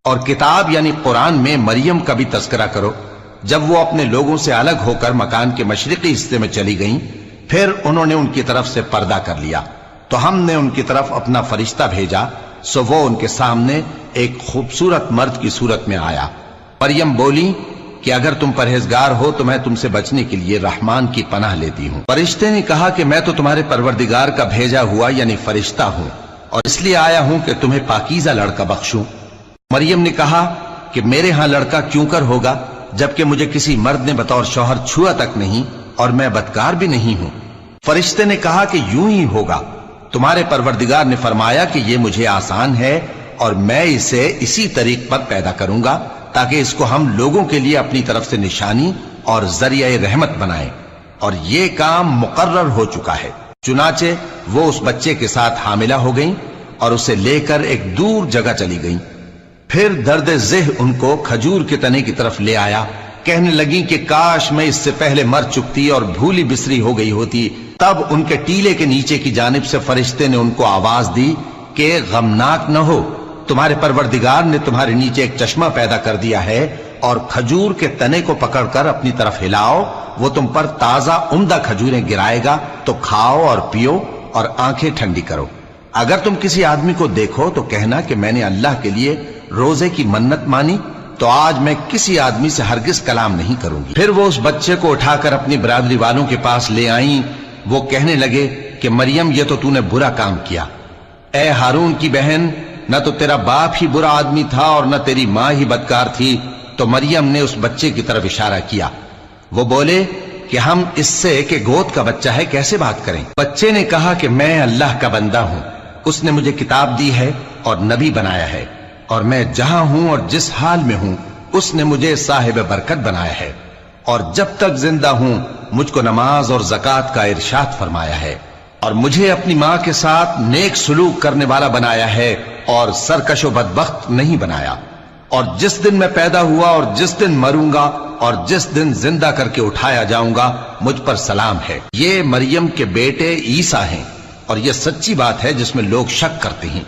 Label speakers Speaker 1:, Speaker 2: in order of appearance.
Speaker 1: اور کتاب یعنی قرآن میں مریم کا بھی تذکرہ کرو، جب وہ اپنے لوگوں سے الگ ہو کر مکان کے مشرقی حصے میں چلی گئیں، پھر انہوں نے ان کی طرف سے پردہ کر لیا، تو ہم نے ان کی طرف اپنا فرشتہ بھیجا، سو وہ ان کے سامنے ایک خوبصورت مرد کی صورت میں آیا۔ مریم بولی کہ اگر تم پرہیزگار ہو تو میں تم سے بچنے کے لیے رحمان کی پناہ لیتی ہوں۔ فرشتے نے کہا کہ میں تو تمہارے پروردگار کا بھیجا ہوا یعنی فرشتہ ہوں، اور اس لیے آیا ہوں کہ تمہیں پاکیزہ لڑکا بخشوں۔ مریم نے کہا کہ میرے ہاں لڑکا کیوں کر ہوگا، جبکہ مجھے کسی مرد نے بطور شوہر چھوا تک نہیں، اور میں بدکار بھی نہیں ہوں۔ فرشتے نے کہا کہ یوں ہی ہوگا، تمہارے پروردگار نے فرمایا کہ یہ مجھے آسان ہے، اور میں اسے اسی طریق پر پیدا کروں گا تاکہ اس کو ہم لوگوں کے لیے اپنی طرف سے نشانی اور ذریعہ رحمت بنائیں، اور یہ کام مقرر ہو چکا ہے۔ چنانچہ وہ اس بچے کے ساتھ حاملہ ہو گئیں اور اسے لے کر ایک دور جگہ چلی گئیں۔ پھر درد ذہ ان کو کھجور کے تنے کی طرف لے آیا، کہنے لگی کہ کاش میں اس سے پہلے مر چکتی اور بھولی بسری ہو گئی ہوتی۔ تب ان کے ٹیلے کے نیچے کی جانب سے فرشتے نے ان کو آواز دی کہ غمناک نہ ہو، تمہارے پروردگار نے تمہارے نیچے ایک چشمہ پیدا کر دیا ہے، اور کھجور کے تنے کو پکڑ کر اپنی طرف ہلاؤ، وہ تم پر تازہ عمدہ کھجوریں گرائے گا، تو کھاؤ اور پیو اور آنکھیں ٹھنڈی کرو۔ اگر تم کسی آدمی کو دیکھو تو کہنا کہ میں نے اللہ کے لیے روزے کی منت مانی، تو آج میں کسی آدمی سے ہرگز کلام نہیں کروں گی۔ پھر وہ اس بچے کو اٹھا کر اپنی برادری والوں کے پاس لے آئیں۔ وہ کہنے لگے کہ مریم یہ تو نے برا کام کیا، اے ہارون کی بہن، نہ تو تیرا باپ ہی برا آدمی تھا اور نہ تیری ماں ہی بدکار تھی۔ تو مریم نے اس بچے کی طرف اشارہ کیا۔ وہ بولے کہ ہم اس سے کہ گود کا بچہ ہے کیسے بات کریں؟ بچے نے کہا کہ میں اللہ کا بندہ ہوں، اس نے مجھے کتاب دی ہے اور نبی بنایا ہے، اور میں جہاں ہوں اور جس حال میں ہوں اس نے مجھے صاحب برکت بنایا ہے، اور جب تک زندہ ہوں مجھ کو نماز اور زکوٰۃ کا ارشاد فرمایا ہے، اور مجھے اپنی ماں کے ساتھ نیک سلوک کرنے والا بنایا ہے اور سرکش و بدبخت نہیں بنایا، اور جس دن میں پیدا ہوا اور جس دن مروں گا اور جس دن زندہ کر کے اٹھایا جاؤں گا مجھ پر سلام ہے۔ یہ مریم کے بیٹے عیسیٰ ہیں، اور یہ سچی بات ہے جس میں لوگ شک کرتے ہیں۔